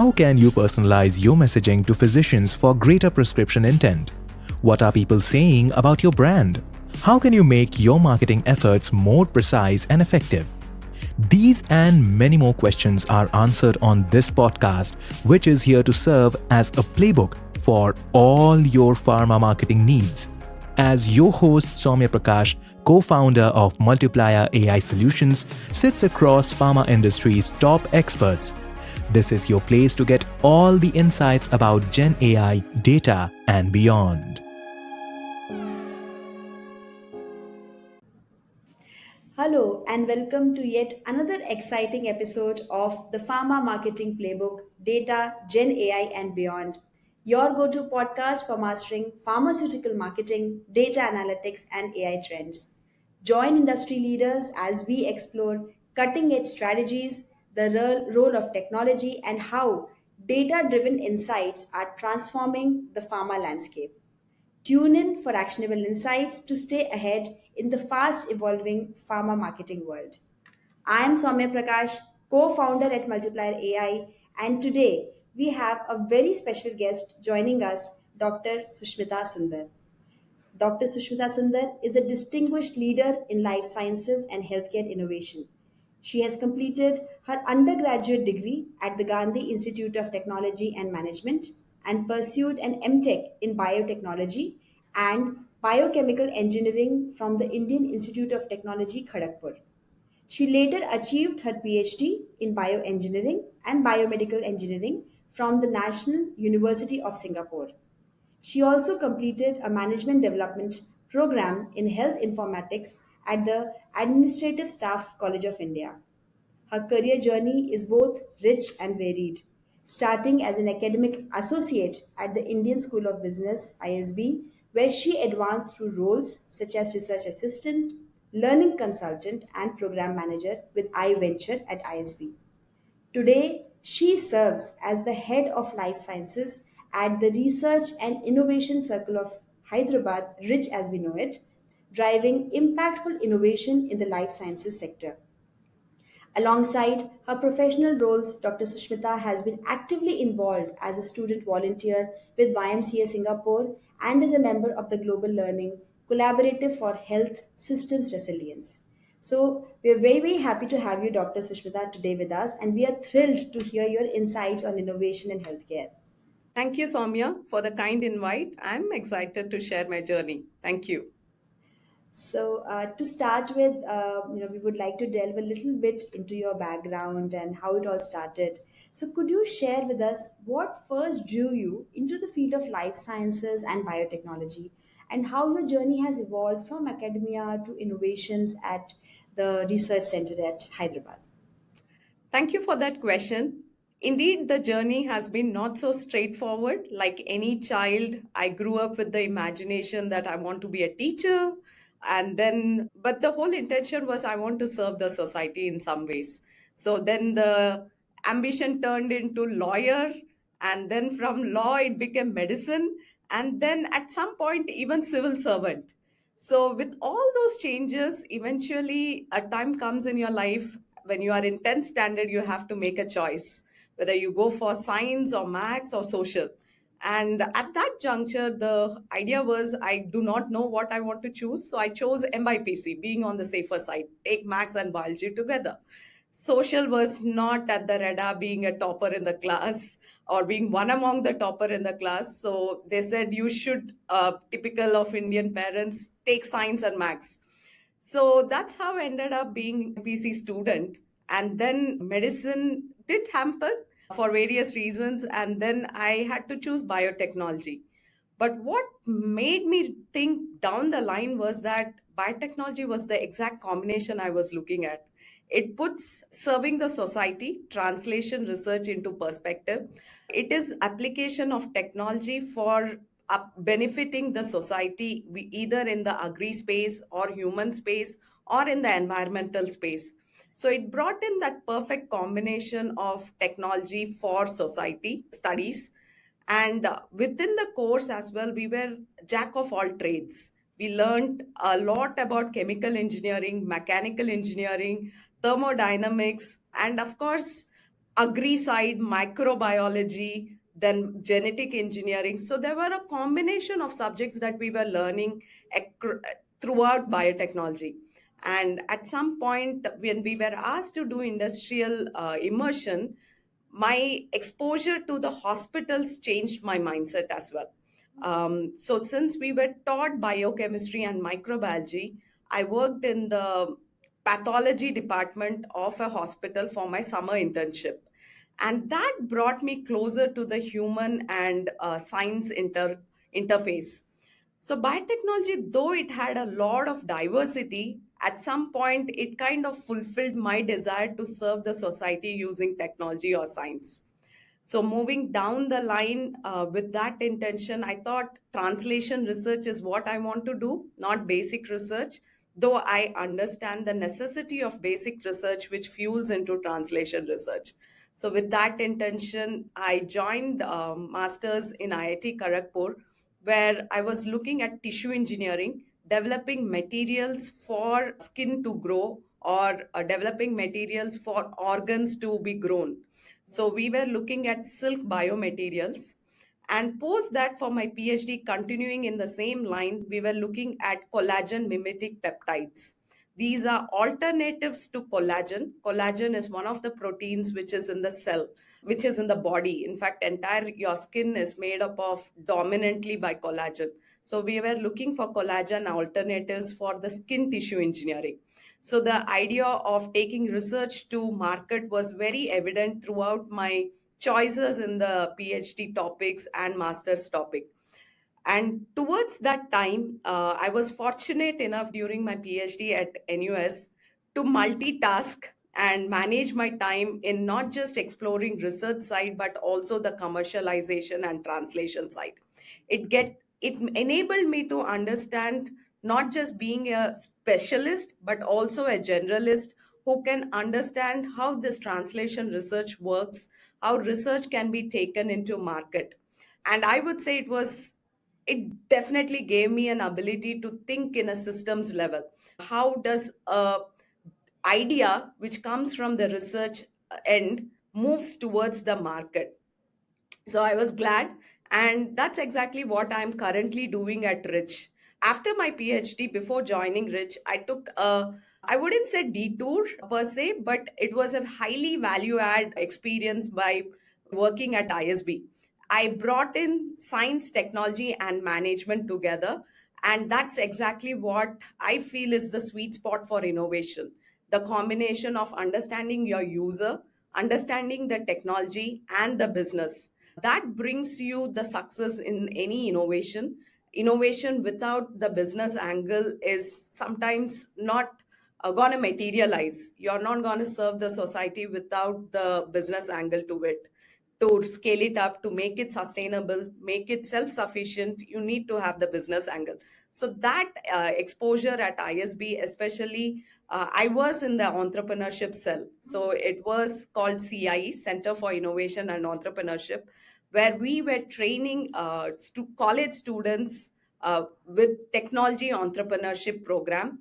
How can you personalize your messaging to physicians for greater prescription intent? What are people saying about your brand? How can you make your marketing efforts more precise and effective? These and many more questions are answered on this podcast, which is here to serve as a playbook for all your pharma marketing needs. As your host, Saumya Prakash, co-founder of Multiplier AI Solutions, sits across pharma industry's top experts. This is your place to get all the insights about Gen AI, data, and beyond. Hello, and welcome to yet another exciting episode of the Pharma Marketing Playbook Data, Gen AI, and Beyond. Your go to podcast for mastering pharmaceutical marketing, data analytics, and AI trends. Join industry leaders as we explore cutting edge strategies, the role of technology, and how data driven insights are transforming the pharma landscape. Tune in for actionable insights to stay ahead in the fast evolving pharma marketing world. I am Saumya Prakash, co founder at Multiplier AI, and today we have a very special guest joining us, Dr. Sushmitha Sundar. Dr. Sushmitha Sundar is a distinguished leader in life sciences and healthcare innovation. She has completed her undergraduate degree at the Gandhi Institute of Technology and Management and pursued an MTech in biotechnology and biochemical engineering from the Indian Institute of Technology, Kharagpur. She later achieved her PhD in bioengineering and biomedical engineering from the National University of Singapore. She also completed a management development program in health informatics at the Administrative Staff College of India. Her career journey is both rich and varied, starting as an academic associate at the Indian School of Business ISB, where she advanced through roles such as research assistant, learning consultant, and program manager with iVenture at ISB. Today, she serves as the head of life sciences at the Research and Innovation Circle of Hyderabad, RICH as we know it, driving impactful innovation in the life sciences sector. Alongside her professional roles, Dr. Sushmita has been actively involved as a student volunteer with YMCA Singapore and is a member of the Global Learning Collaborative for Health Systems Resilience. So, we are very, very happy to have you, Dr. Sushmita, today with us, and we are thrilled to hear your insights on innovation in healthcare. Thank you, Saumya, for the kind invite. I'm excited to share my journey. Thank you. So, to start with, we would like to delve a little bit into your background and how it all started. So, could you share with us what first drew you into the field of life sciences and biotechnology, and how your journey has evolved from academia to innovations at the research center at Hyderabad? Thank you for that question. Indeed, the journey has been not so straightforward. Like any child, I grew up with the imagination that I want to be a teacher. But the whole intention was I want to serve the society in some ways. So then the ambition turned into lawyer, and then from law, it became medicine, and then at some point, even civil servant. So, with all those changes, eventually a time comes in your life when you are in 10th standard, you have to make a choice whether you go for science or maths or social. And at that juncture, the idea was I do not know what I want to choose. So I chose MIPC, being on the safer side, take maths and biology together. Social was not at the radar, being a topper in the class or being one among the topper in the class. So they said you should, typical of Indian parents, take science and maths. So that's how I ended up being a PC student. And then medicine did hamper for various reasons. And then I had to choose biotechnology. But what made me think down the line was that biotechnology was the exact combination I was looking at. It puts serving the society, translation research into perspective. It is application of technology for benefiting the society, either in the agri space or human space or in the environmental space. So it brought in that perfect combination of technology for society studies. And within the course as well, we were jack of all trades. We learned a lot about chemical engineering, mechanical engineering, thermodynamics, and of course, agri side, microbiology, then genetic engineering. So there were a combination of subjects that we were learning throughout biotechnology. And at some point, when we were asked to do industrial immersion, my exposure to the hospitals changed my mindset as well. So since we were taught biochemistry and microbiology, I worked in the pathology department of a hospital for my summer internship. And that brought me closer to the human and science interface. So biotechnology, though it had a lot of diversity, at some point it kind of fulfilled my desire to serve the society using technology or science. So moving down the line with that intention, I thought translation research is what I want to do, not basic research, though I understand the necessity of basic research which fuels into translation research. So with that intention, I joined masters in IIT Kharagpur, where I was looking at tissue engineering, developing materials for skin to grow, or developing materials for organs to be grown. So we were looking at silk biomaterials. And post that, for my PhD, continuing in the same line, we were looking at collagen mimetic peptides. These are alternatives to collagen. Collagen is one of the proteins which is in the cell, which is in the body. In fact, entire your skin is made up of dominantly by collagen. So we were looking for collagen alternatives for the skin tissue engineering. So the idea of taking research to market was very evident throughout my choices in the PhD topics and master's topic. And towards that time, I was fortunate enough during my PhD at NUS to multitask and manage my time in not just exploring research side, but also the commercialization and translation side. It enabled me to understand not just being a specialist, but also a generalist who can understand how this translation research works, how research can be taken into market. And I would say it definitely gave me an ability to think in a systems level. How does a idea which comes from the research end moves towards the market? So I was glad, and that's exactly what I'm currently doing at Rich. After my PhD, before joining Rich, I took a, I wouldn't say detour per se, but it was a highly value add experience by working at ISB. I brought in science, technology, and management together. And that's exactly what I feel is the sweet spot for innovation. The combination of understanding your user, understanding the technology, and the business, that brings you the success in any innovation. Innovation without the business angle is sometimes not going to materialize. You're not going to serve the society without the business angle to it. To scale it up, to make it sustainable, make it self sufficient, you need to have the business angle. So that exposure at ISB, especially, I was in the entrepreneurship cell. So it was called CIE, Center for Innovation and Entrepreneurship, where we were training college students with technology entrepreneurship program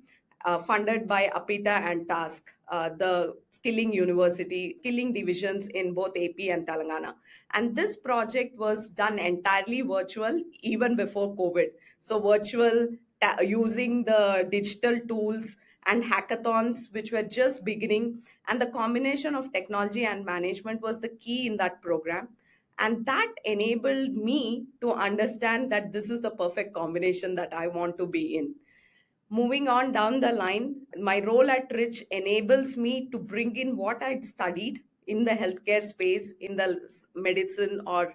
funded by Apita and Task, the skilling university, skilling divisions in both AP and Telangana. And this project was done entirely virtual even before COVID. So virtual, using the digital tools and hackathons, which were just beginning. And the combination of technology and management was the key in that program. And that enabled me to understand that this is the perfect combination that I want to be in. Moving on down the line, my role at Rich enables me to bring in what I'd studied in the healthcare space, in the medicine or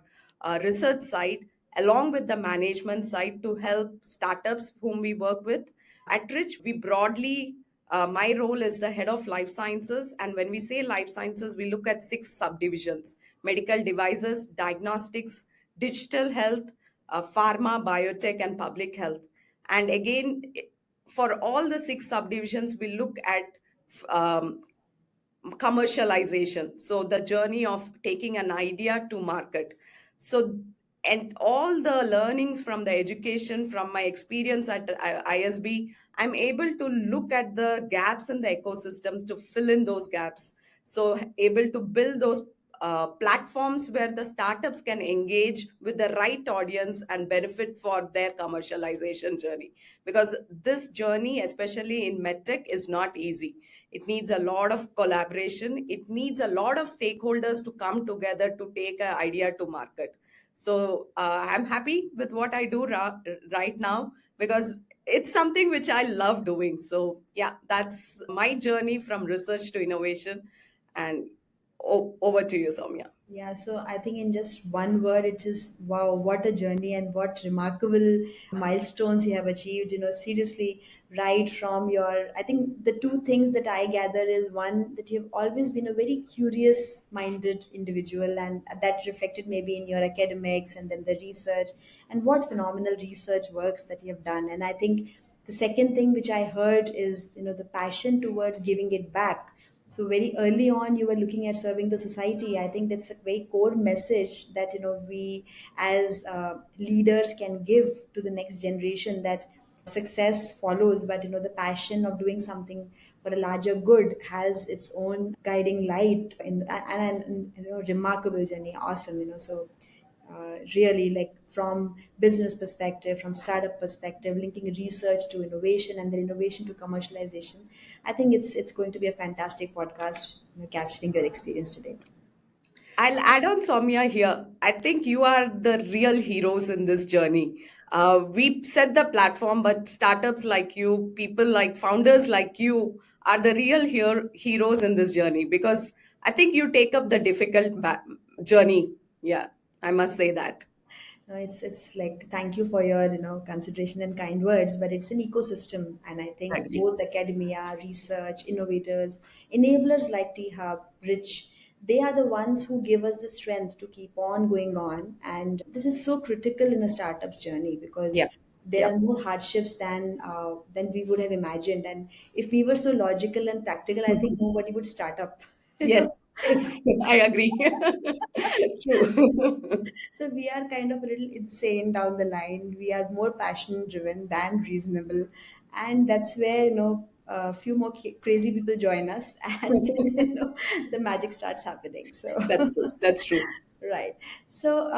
research side, along with the management side, to help startups whom we work with. At Rich, we broadly, my role is the head of life sciences. And when we say life sciences, we look at 6 subdivisions: medical devices, diagnostics, digital health, pharma, biotech, and public health. And again, for all the 6 subdivisions, we look at um, commercialization. So the journey of taking an idea to market. So, and all the learnings from the education, from my experience at ISB, I'm able to look at the gaps in the ecosystem to fill in those gaps. So able to build those platforms where the startups can engage with the right audience and benefit for their commercialization journey. Because this journey, especially in medtech, is not easy. It needs a lot of collaboration. It needs a lot of stakeholders to come together to take an idea to market. So I'm happy with what I do right now because it's something which I love doing. So yeah, that's my journey from research to innovation. And over to you, Soumya. Yeah, so I think in just one word, it's just wow, what a journey and what remarkable milestones you have achieved. Seriously, right from your, I think the two things that I gather is one, that you've always been a very curious minded individual, and that reflected maybe in your academics and then the research, and what phenomenal research works that you have done. And I think the second thing which I heard is, the passion towards giving it back. So very early on, you were looking at serving the society. I think that's a very core message that we as leaders can give to the next generation, that success follows, but the passion of doing something for a larger good has its own guiding light and remarkable journey. Awesome. Really, like from business perspective, from startup perspective, linking research to innovation and then innovation to commercialization. I think it's going to be a fantastic podcast, capturing your experience today. I'll add on Soumya here. I think you are the real heroes in this journey. We set the platform, but startups like you, people like founders like you, are the real heroes in this journey because I think you take up the difficult journey. Yeah, I must say that. No, it's like, thank you for your consideration and kind words, but it's an ecosystem, and I think Agree. both academia, research, innovators, enablers like T Hub, Rich, they are the ones who give us the strength to keep on going on, and this is so critical in a startup's journey because Yeah. there Yeah. are more hardships than we would have imagined, and if we were so logical and practical, I think nobody would start up. you know Yes. Yes. I agree. True. So we are kind of a little insane down the line. We are more passion driven than reasonable, and that's where a few more crazy people join us, and then, the magic starts happening. So That's true. That's true. right. So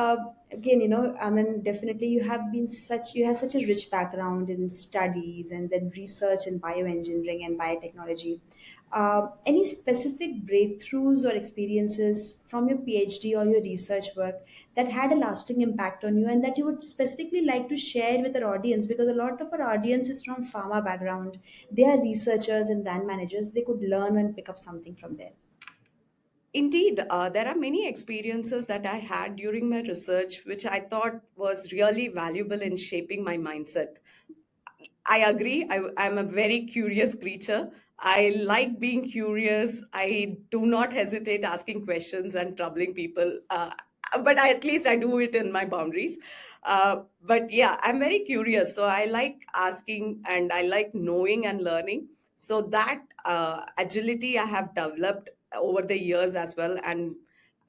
again, I mean, definitely you have such a rich background in studies and then research in bioengineering and biotechnology. Any specific breakthroughs or experiences from your PhD or your research work that had a lasting impact on you and that you would specifically like to share with our audience? Because a lot of our audience is from pharma background. They are researchers and brand managers. They could learn and pick up something from there. Indeed, there are many experiences that I had during my research, which I thought was really valuable in shaping my mindset. I agree. I'm a very curious creature. I like being curious. I do not hesitate asking questions and troubling people. But at least I do it in my boundaries. But yeah, I'm very curious. So I like asking and I like knowing and learning. So that agility I have developed over the years as well. And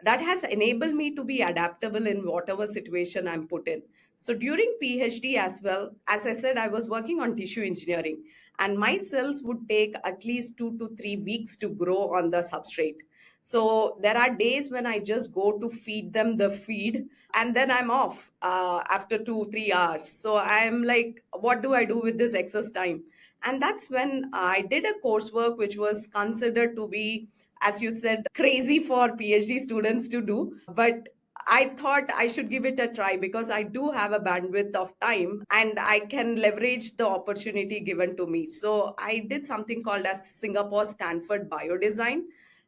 that has enabled me to be adaptable in whatever situation I'm put in. So during PhD as well, as I said, I was working on tissue engineering, and my cells would take at least 2 to 3 weeks to grow on the substrate. So there are days when I just go to feed them the feed, and then I'm off after 2 3 hours. So I'm like, what do I do with this excess time? And that's when I did a coursework which was considered to be, as you said, crazy for PhD students to do. But I thought I should give it a try because I do have a bandwidth of time and I can leverage the opportunity given to me. So I did something called as Singapore Stanford Biodesign,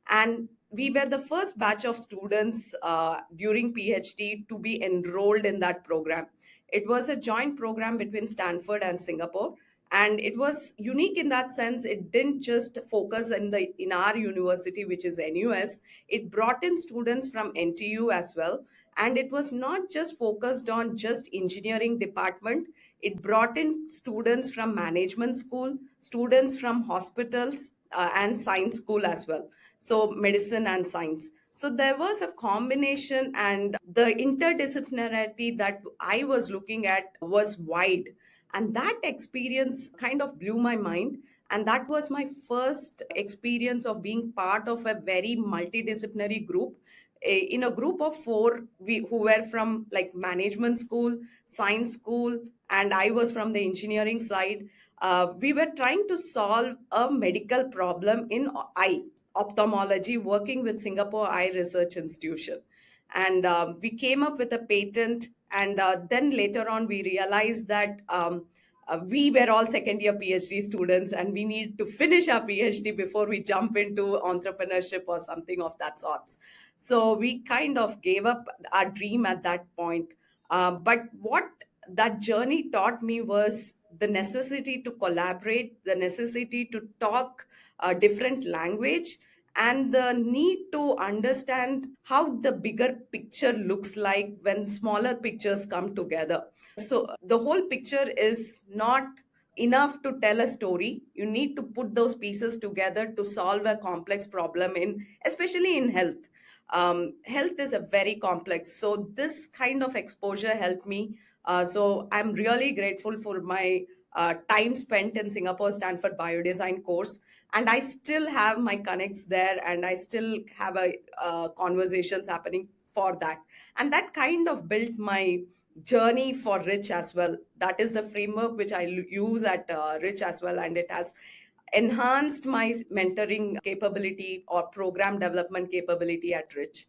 and we were the first batch of students during PhD to be enrolled in that program. It was a joint program between Stanford and Singapore, and it was unique in that sense. It didn't just focus in our university, which is NUS. It brought in students from NTU as well, and it was not just focused on just engineering department. It brought in students from management school, students from hospitals, and science school as well, so medicine and science. So there was a combination, and the interdisciplinarity that I was looking at was wide. And that experience kind of blew my mind. And that was my first experience of being part of a very multidisciplinary group. in a group of four, who were from like management school, science school, and I was from the engineering side. We were trying to solve a medical problem in eye ophthalmology, working with Singapore Eye Research Institution. And we came up with a patent. And then later on, we realized that we were all second year PhD students, and we need to finish our PhD before we jump into entrepreneurship or something of that sort. So we kind of gave up our dream at that point. But what that journey taught me was the necessity to collaborate, the necessity to talk a different language, and the need to understand how the bigger picture looks like when smaller pictures come together. So the whole picture is not enough to tell a story. You need to put those pieces together to solve a complex problem, in especially in health. Health is a very complex, so this kind of exposure helped me. So I'm really grateful for my time spent in Singapore Stanford biodesign course, and I still have my connects there, and I still have a conversations happening for that. And that kind of built my journey for Rich as well. That is the framework which I use at Rich as well, and it has enhanced my mentoring capability or program development capability at Rich.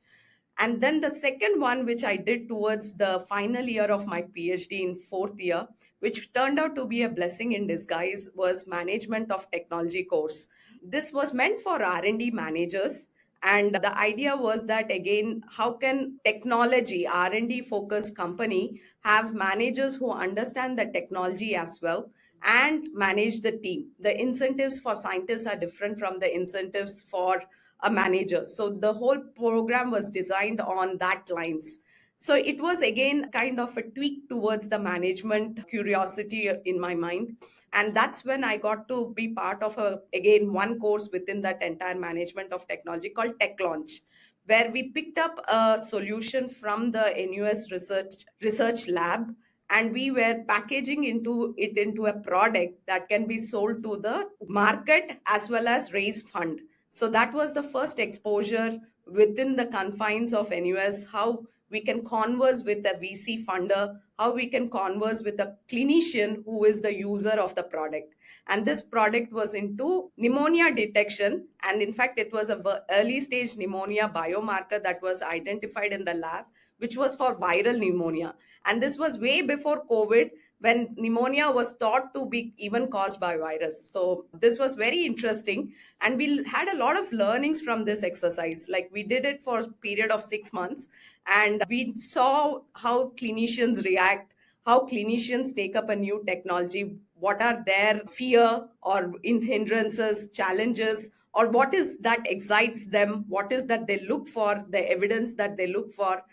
And then the second one, which I did towards the final year of my PhD in fourth year, which turned out to be a blessing in disguise, was management of technology course. This was meant for R&D managers. And the idea was that, again, how can technology, R&D focused company, have managers who understand the technology as well and manage the team? The incentives for scientists are different from the incentives for a manager. So the whole program was designed on that lines. So it was again kind of a tweak towards the management curiosity in my mind. And that's when I got to be part of again one course within that entire management of technology called Tech Launch, where we picked up a solution from the NUS research lab, and we were packaging into a product that can be sold to the market as well as raise fund. So that was the first exposure within the confines of NUS, how we can converse with a VC funder, how we can converse with a clinician who is the user of the product. And this product was into pneumonia detection. And in fact, it was a early stage pneumonia biomarker that was identified in the lab, which was for viral pneumonia. And this was way before COVID, when pneumonia was thought to be even caused by virus. So this was very interesting. And we had a lot of learnings from this exercise. Like, we did it for a period of 6 months, and we saw how clinicians react, how clinicians take up a new technology, what are their fear or hindrances, challenges, or what is that excites them, what is that they look for, the evidence that they look for.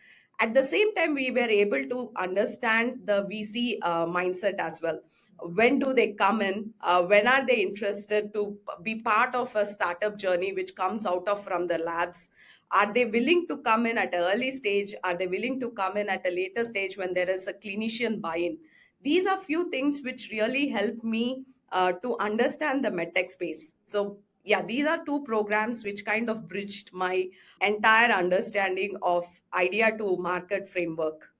At the same time, we were able to understand the VC mindset as well. When do they come in? When are they interested to be part of a startup journey which comes out of from the labs? Are they willing to come in at an early stage? Are they willing to come in at a later stage when there is a clinician buy-in? These are few things which really help me to understand the medtech space. So yeah, these are two programs which kind of bridged my entire understanding of idea to market framework.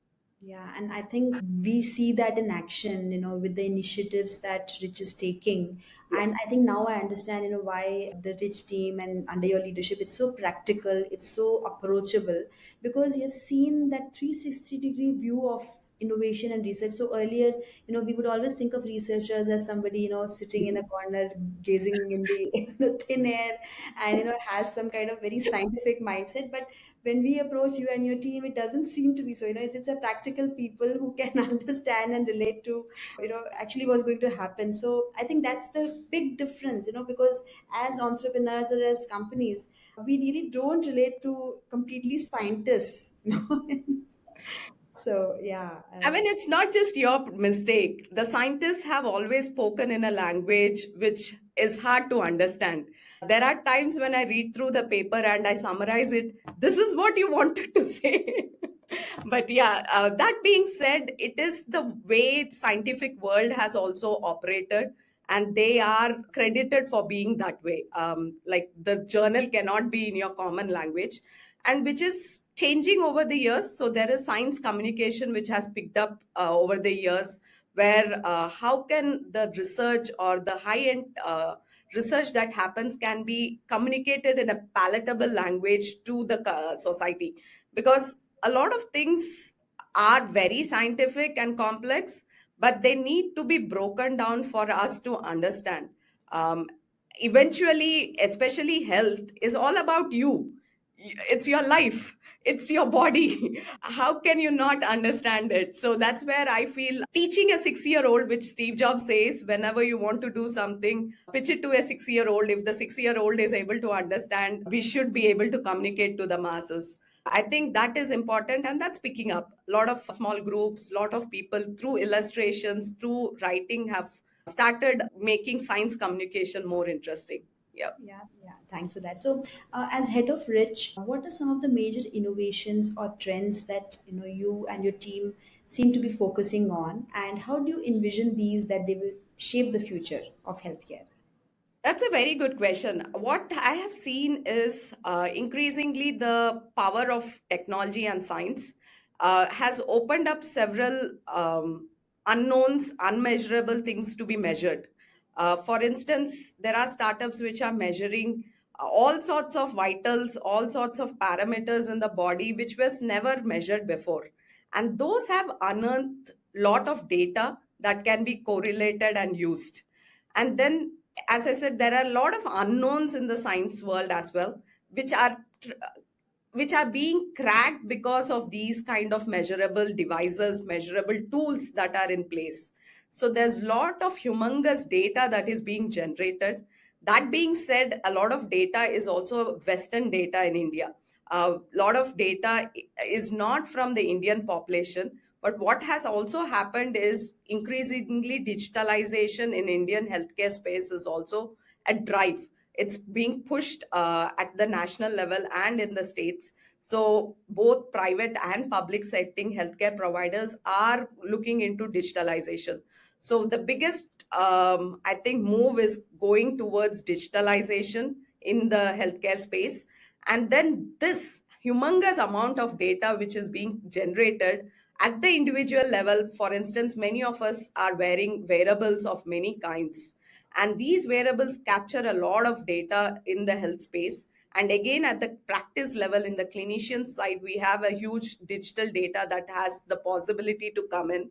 Yeah, and I think we see that in action, with the initiatives that Rich is taking. Yeah. And I think now I understand, why the Rich team and under your leadership, it's so practical, it's so approachable, because you have seen that 360-degree view of innovation and research. So earlier, we would always think of researchers as somebody, sitting in a corner, gazing in the thin air, and, has some kind of very scientific mindset. But when we approach you and your team, it doesn't seem to be so. It's a practical people who can understand and relate to, actually what's going to happen. So I think that's the big difference, because as entrepreneurs or as companies, we really don't relate to completely scientists. So yeah. I mean, it's not just your mistake. The scientists have always spoken in a language which is hard to understand. There are times when I read through the paper and I summarize it. This is what you wanted to say. But yeah, that being said, it is the way scientific world has also operated, and they are credited for being that way. Like, the journal cannot be in your common language. and which is changing over the years. So there is science communication which has picked up over the years, where how can the research or the high end research that happens can be communicated in a palatable language to the society, because a lot of things are very scientific and complex, but they need to be broken down for us to understand. um, Eventually, especially health is all about you. It's your life, it's your body. How can you not understand it? So that's where I feel teaching a 6 year old, which Steve Jobs says, whenever you want to do something, pitch it to a 6 year old. If the 6 year old is able to understand, we should be able to communicate to the masses. I think that is important, and that's picking up. A lot of small groups, a lot of people through illustrations, through writing, have started making science communication more interesting. Yeah. Yeah, yeah. Thanks for that. So, as head of Rich, what are some of the major innovations or trends that you and your team seem to be focusing on, and how do you envision these that they will shape the future of healthcare? That's a very good question. What I have seen is increasingly the power of technology and science has opened up several unknowns, unmeasurable things to be measured. For instance, there are startups which are measuring all sorts of vitals, all sorts of parameters in the body which was never measured before. And those have unearthed lot of data that can be correlated and used. And then, as I said, there are a lot of unknowns in the science world as well, which are which are being cracked because of these kind of measurable devices, measurable tools that are in place. So there's a lot of humongous data that is being generated. That being said, a lot of data is also Western data in India. A lot of data is not from the Indian population, but what has also happened is increasingly digitalization in Indian healthcare space is also a drive. It's being pushed at the national level and in the states. So both private and public setting healthcare providers are looking into digitalization. So the biggest, I think, move is going towards digitalization in the healthcare space. And then this humongous amount of data which is being generated at the individual level. For instance, many of us are wearing wearables of many kinds, and these wearables capture a lot of data in the health space. And again, at the practice level, in the clinician side, we have a huge digital data that has the possibility to come in.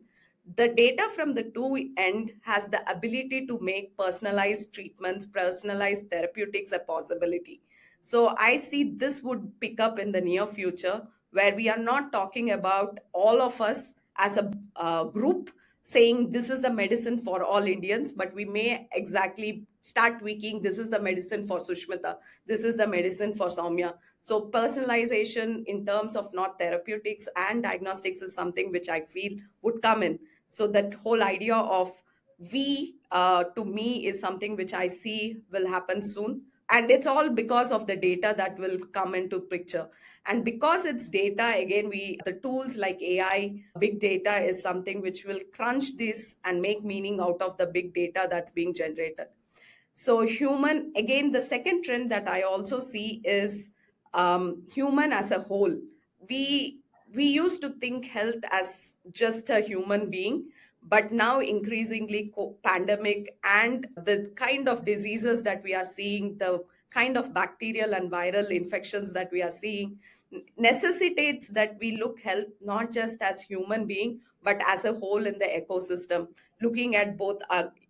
The data from the two end has the ability to make personalized treatments, personalized therapeutics a possibility. So I see this would pick up in the near future, where we are not talking about all of us as a group saying this is the medicine for all Indians, but we may exactly start tweaking. This is the medicine for Sushmitha. This is the medicine for Saumya. So personalization in terms of not therapeutics and diagnostics is something which I feel would come in. So that whole idea of we to me is something which I see will happen soon. And it's all because of the data that will come into picture. And because it's data, again, we the tools like AI, big data is something which will crunch this and make meaning out of the big data that's being generated. So human, again, the second trend that I also see is human as a whole. We we used to think health as just a human being, but now increasingly pandemic and the kind of diseases that we are seeing, the kind of bacterial and viral infections that we are seeing, necessitates that we look health not just as human being but as a whole in the ecosystem, looking at both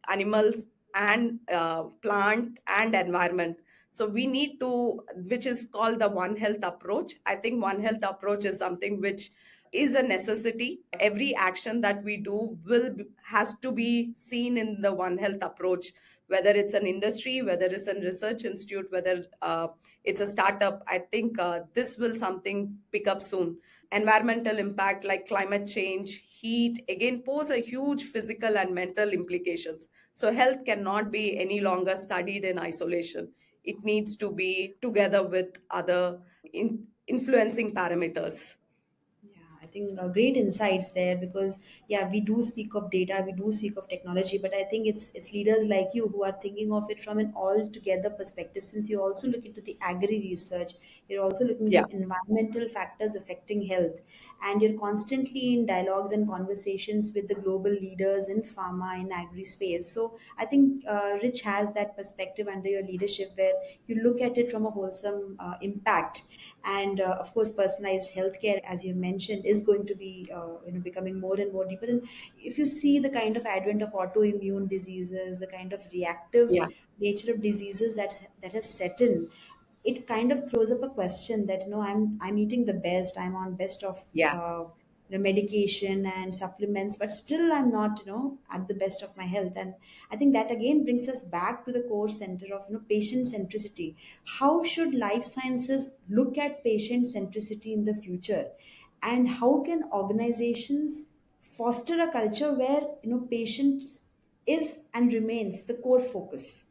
animals and plant and environment. So we need to, which is called the one health approach. I think one health approach is something which is a necessity. Every action that we do has to be seen in the one health approach, whether it's an industry, whether it's a research institute, whether it's a startup. I think this will something pick up soon. Environmental impact like climate change, heat, again pose a huge physical and mental implications. So health cannot be any longer studied in isolation. It needs to be together with other influencing parameters. Yeah, think great insights there, because yeah, we do speak of data, we do speak of technology, but I think it's leaders like you who are thinking of it from an altogether perspective. Since you also look into the agri research, you're also looking Yeah, into environmental factors affecting health, and you're constantly in dialogues and conversations with the global leaders in pharma and agri space. So I think Rich has that perspective under your leadership, where you look at it from a wholesome impact. And of course, personalized healthcare, as you mentioned, is going to be becoming more and more deeper. And if you see the kind of advent of autoimmune diseases, the kind of reactive yeah, nature of diseases that has set in, it kind of throws up a question that, I'm eating the best, I'm on best of yeah. medication and supplements, but still I'm not at the best of my health. And I think that again brings us back to the core center of patient centricity. How should life sciences look at patient centricity in the future, and how can organizations foster a culture where patients is and remains the core focus?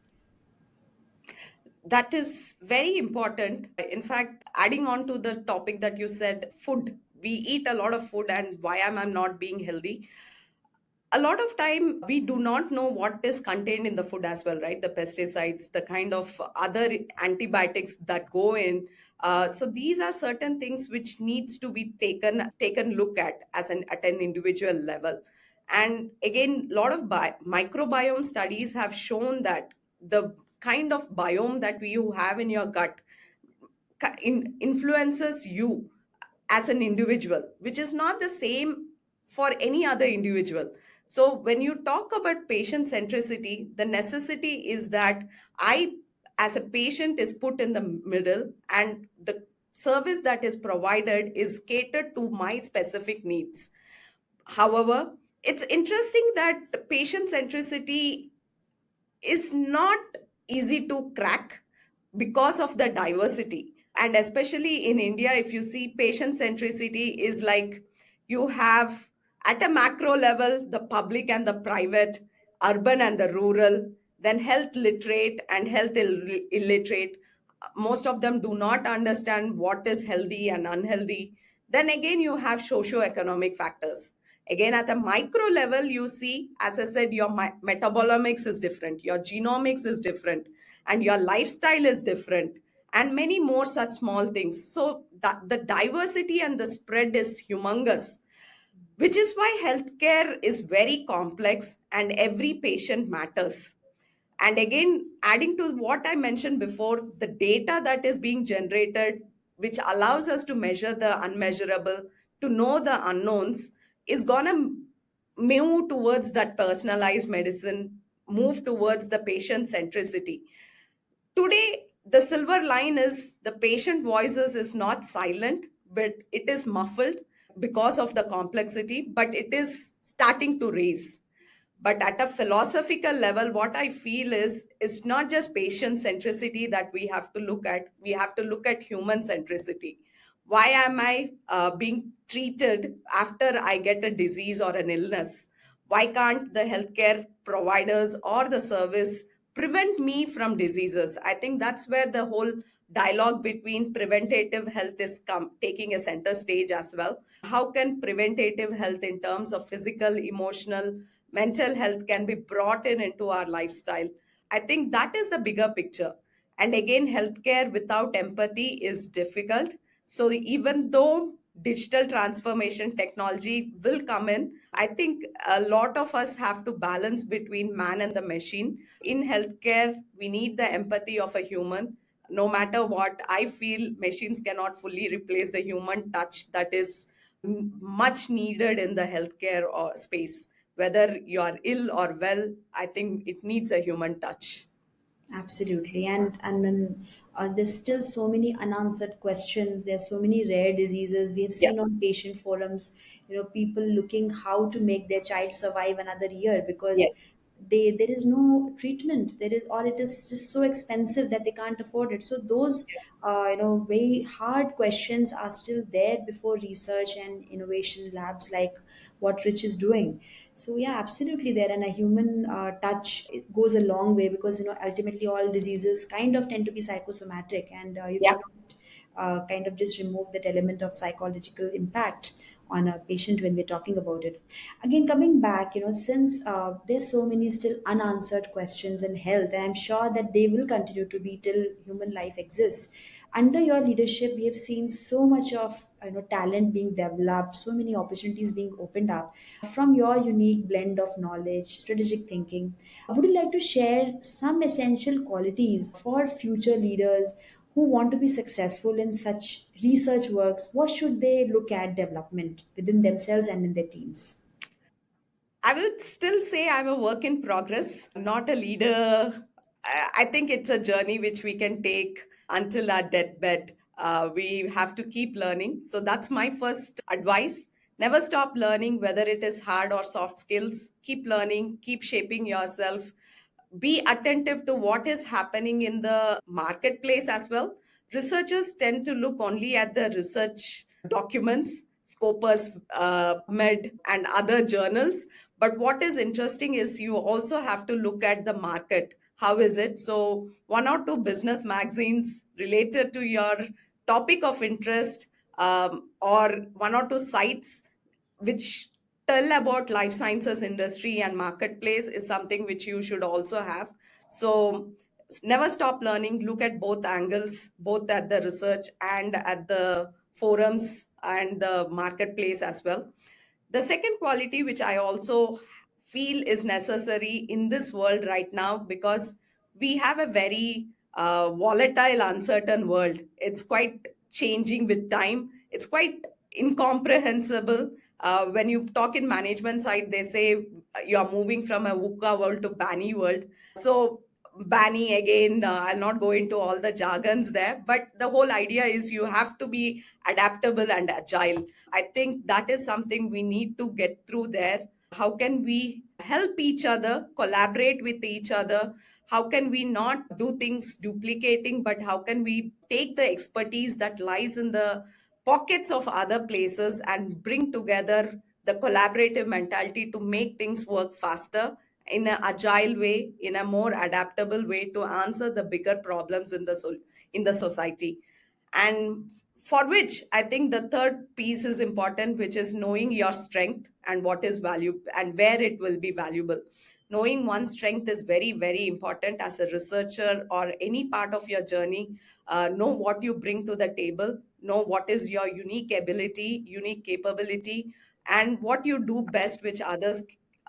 That is very important. In fact, adding on to the topic that you said, food. We eat a lot of food, and why am I not being healthy? A lot of time we do not know what is contained in the food as well, right? The pesticides, the kind of other antibiotics that go in. So these are certain things which needs to be taken look at as an at an individual level. And again, a lot of microbiome studies have shown that the kind of biome that you have in your gut influences you as an individual, which is not the same for any other individual. So when you talk about patient centricity, the necessity is that I, as a patient, is put in the middle, and the service that is provided is catered to my specific needs. However, it's interesting that patient centricity is not easy to crack because of the diversity. And especially in India, if you see, patient centricity is like you have at a macro level the public and the private, urban and the rural, then health literate and health illiterate. Most of them do not understand what is healthy and unhealthy. Then again, you have socio-economic factors. Again, at the micro level, you see, as I said, your metabolomics is different, your genomics is different, and your lifestyle is different, and many more such small things. So the diversity and the spread is humongous, which is why healthcare is very complex and every patient matters. And again, adding to what I mentioned before, the data that is being generated, which allows us to measure the unmeasurable, to know the unknowns, is going to move towards that personalized medicine, move towards the patient centricity. Today, the silver line is the patient voices is not silent, but it is muffled because of the complexity, but it is starting to raise. But at a philosophical level, what I feel is it's not just patient centricity that we have to look at. We have to look at human centricity. Why am I being treated after I get a disease or an illness? Why can't the healthcare providers or the service prevent me from diseases? I think that's where the whole dialogue between preventative health is taking a center stage as well. How can preventative health in terms of physical, emotional, mental health can be brought in into our lifestyle? I think that is the bigger picture. And again, healthcare without empathy is difficult. So even though digital transformation technology will come in, I think a lot of us have to balance between man and the machine. In healthcare, we need the empathy of a human. No matter what, I feel machines cannot fully replace the human touch that is much needed in the healthcare or space. Whether you are ill or well, I think it needs a human touch. Absolutely, and when there's still so many unanswered questions. There's so many rare diseases we have Yeah. seen on patient forums. People looking how to make their child survive another year, because Yes. there is no treatment. There is, or it is just so expensive that they can't afford it. So those very hard questions are still there before research and innovation labs like what Rich is doing. So yeah, absolutely there, and a human touch, it goes a long way, because ultimately all diseases kind of tend to be psychosomatic, and you Yeah. cannot kind of just remove that element of psychological impact on a patient when we're talking about it. Again, coming back, since there's so many still unanswered questions in health, and I'm sure that they will continue to be till human life exists. Under your leadership, we have seen so much of talent being developed, so many opportunities being opened up from your unique blend of knowledge, strategic thinking. Would you like to share some essential qualities for future leaders who want to be successful in such research works? What should they look at development within themselves and in their teams? I would still say I'm a work in progress, not a leader. I think it's a journey which we can take until our deathbed. We have to keep learning. So that's my first advice. Never stop learning, whether it is hard or soft skills. Keep learning, keep shaping yourself, be attentive to what is happening in the marketplace as well. Researchers tend to look only at the research documents, Scopus, Med, and other journals. But what is interesting is you also have to look at the market. How is it? So, one or two business magazines related to your topic of interest, or one or two sites which tell about life sciences industry and marketplace is something which you should also have. So never stop learning, look at both angles, both at the research and at the forums and the marketplace as well. The second quality which I also feel is necessary in this world right now, because we have a very volatile, uncertain world. It's quite changing with time. It's quite incomprehensible. When you talk in management side, they say you're moving from a VUCA world to BANI world. So BANI again, I'll not go into all the jargons there, but the whole idea is you have to be adaptable and agile. I think that is something we need to get through there. How can we help each other, collaborate with each other? How can we not do things duplicating, but how can we take the expertise that lies in the pockets of other places and bring together the collaborative mentality to make things work faster in an agile way, in a more adaptable way to answer the bigger problems in the society. And for which I think the third piece is important, which is knowing your strength and what is value and where it will be valuable. Knowing one's strength is very, very important as a researcher or any part of your journey. Know what you bring to the table, know what is your unique ability, unique capability, and what you do best, which others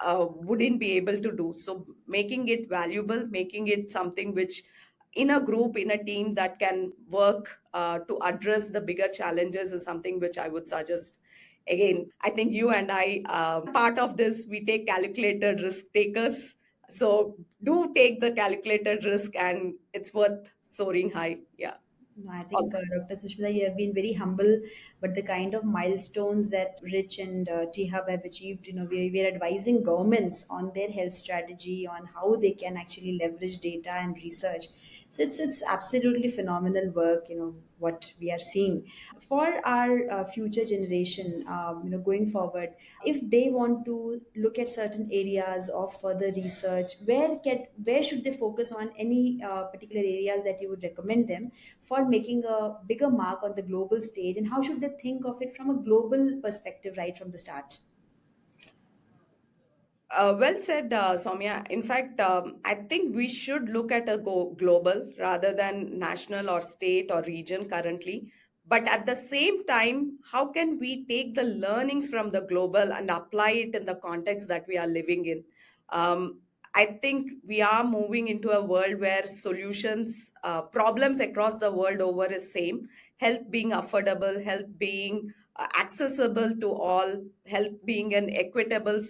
wouldn't be able to do. So, making it valuable, making it something which in a group, in a team that can work to address the bigger challenges is something which I would suggest. Again, I think you and I, part of this, we take calculated risk takers. So do take the calculated risk, and it's worth soaring high. Yeah. No, I All think Dr. Sushmitha, you have been very humble, but the kind of milestones that Rich and T-Hub have achieved, we're advising governments on their health strategy, on how they can actually leverage data and research. So it's absolutely phenomenal work, what we are seeing. For our future generation, going forward, if they want to look at certain areas of further research, where should they focus on? Any particular areas that you would recommend them for making a bigger mark on the global stage, and how should they think of it from a global perspective right from the start? Well said, Soumya. In fact, I think we should look at a global rather than national or state or region currently. But at the same time, how can we take the learnings from the global and apply it in the context that we are living in? I think we are moving into a world where solutions, problems across the world over is same. Health being affordable, health being accessible to all, health being an equitable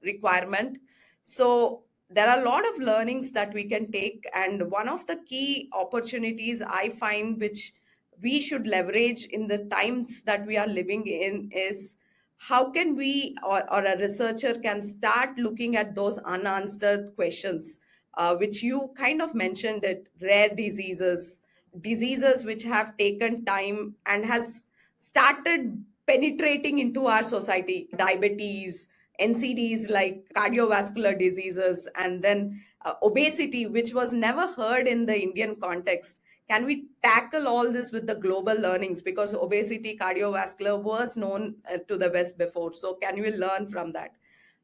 requirement. So there are a lot of learnings that we can take, and one of the key opportunities I find which we should leverage in the times that we are living in is how can we, or a researcher can start looking at those unanswered questions, which you kind of mentioned, that rare diseases which have taken time and has started penetrating into our society, diabetes, NCDs like cardiovascular diseases, and then obesity, which was never heard in the Indian context. Can we tackle all this with the global learnings? Because obesity, cardiovascular was known to the West before. So can we learn from that?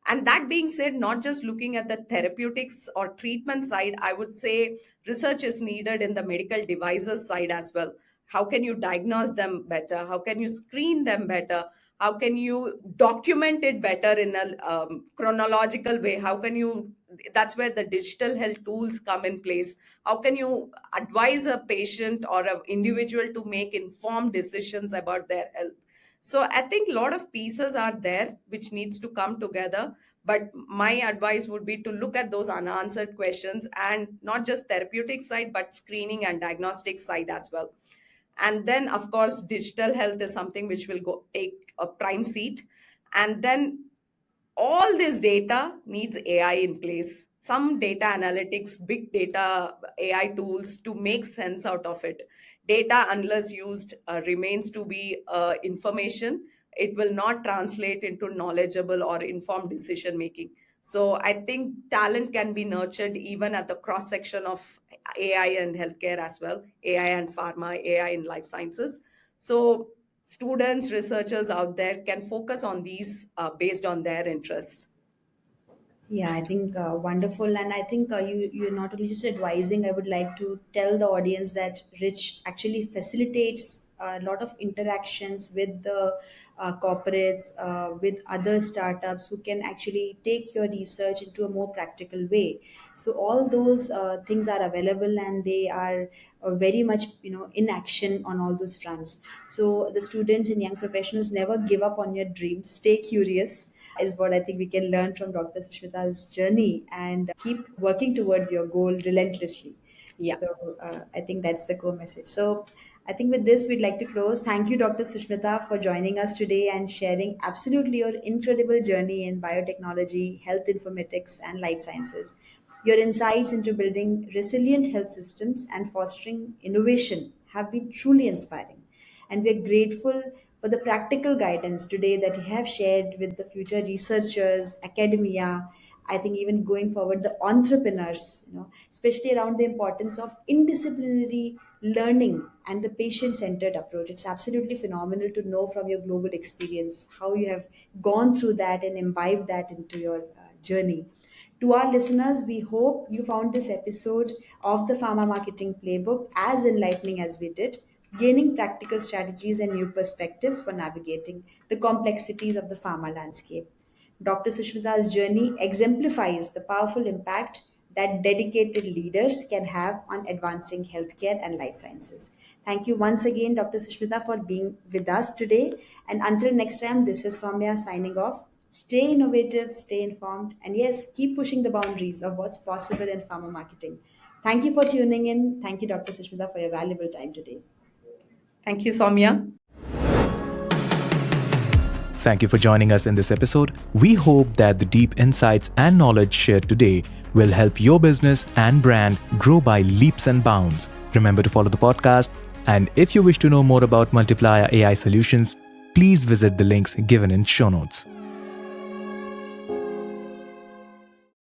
And that being said, not just looking at the therapeutics or treatment side, I would say research is needed in the medical devices side as well. How can you diagnose them better? How can you screen them better? How can you document it better in a chronological way? How can you, that's where the digital health tools come in place. How can you advise a patient or an individual to make informed decisions about their health? So I think a lot of pieces are there which needs to come together. But my advice would be to look at those unanswered questions, and not just therapeutic side, but screening and diagnostic side as well. And then, of course, digital health is something which will go take a prime seat. And then all this data needs AI in place, some data analytics, big data, AI tools to make sense out of it. Data, unless used, remains to be information. It will not translate into knowledgeable or informed decision making. So I think talent can be nurtured even at the cross section of AI and healthcare as well, AI and pharma, AI in life sciences. So students, researchers out there can focus on these based on their interests. Yeah, I think wonderful, and I think you're not only just advising. I would like to tell the audience that Rich actually facilitates a lot of interactions with the corporates, with other startups who can actually take your research into a more practical way. So all those things are available, and they are very much in action on all those fronts. So the students and young professionals, never give up on your dreams. Stay curious is what I think we can learn from Dr. Sushmitha's journey, and keep working towards your goal relentlessly. Yeah. So I think that's the core message. So I think with this, we'd like to close. Thank you, Dr. Sushmitha, for joining us today and sharing absolutely your incredible journey in biotechnology, health informatics, and life sciences. Your insights into building resilient health systems and fostering innovation have been truly inspiring. And we're grateful for the practical guidance today that you have shared with the future researchers, academia, I think even going forward, the entrepreneurs, especially around the importance of interdisciplinary learning and the patient centered approach. It's absolutely phenomenal to know from your global experience how you have gone through that and imbibed that into your journey. To our listeners, we hope you found this episode of the Pharma Marketing Playbook as enlightening as we did, gaining practical strategies and new perspectives for navigating the complexities of the pharma landscape. Dr. Sushmita's journey exemplifies the powerful impact that dedicated leaders can have on advancing healthcare and life sciences. Thank you once again, Dr. Sushmita, for being with us today. And until next time, this is Saumya signing off. Stay innovative, stay informed, and yes, keep pushing the boundaries of what's possible in pharma marketing. Thank you for tuning in. Thank you, Dr. Sushmita, for your valuable time today. Thank you, Saumya. Thank you for joining us in this episode. We hope that the deep insights and knowledge shared today will help your business and brand grow by leaps and bounds. Remember to follow the podcast. And if you wish to know more about Multiplier AI solutions, please visit the links given in show notes.